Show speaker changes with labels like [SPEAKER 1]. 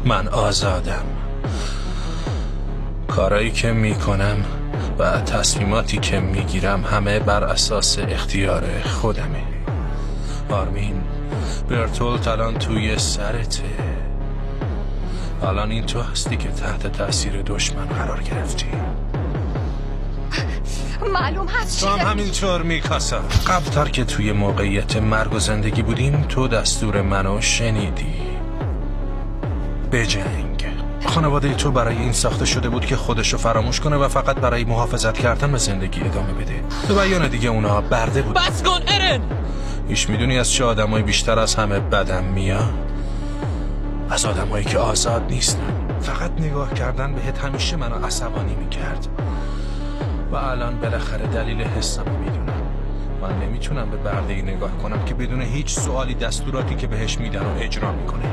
[SPEAKER 1] من آزادم. کارایی که میکنم و تصمیماتی که میگیرم همه بر اساس اختیار خودمه. آرمین، برتولت الان توی سرته. الان این تو هستی که تحت تاثیر دشمن قرار گرفتی.
[SPEAKER 2] معلوم هست
[SPEAKER 1] تو هم همینطور میکاسا. قبلتر که توی موقعیت مرگ و زندگی بودیم تو دستور منو شنیدی. بجنگ. خانواده تو برای این ساخته شده بود که خودشو فراموش کنه و فقط برای محافظت کردن به زندگی ادامه بده. به بیان دیگه اونا برده بود.
[SPEAKER 3] بس کن ارن!
[SPEAKER 1] ایش میدونی از چه آدمایی بیشتر از همه بدم میاد؟ از آدمایی که آزاد نیستن. فقط نگاه کردن بهت همیشه منو عصبانی میکرد. و الان بالاخره دلیل حسمو میدونم. من نمیتونم به برده‌ای نگاه کنم که بدون هیچ سوالی دستوراتی که بهش میدن و اجرا میکنه.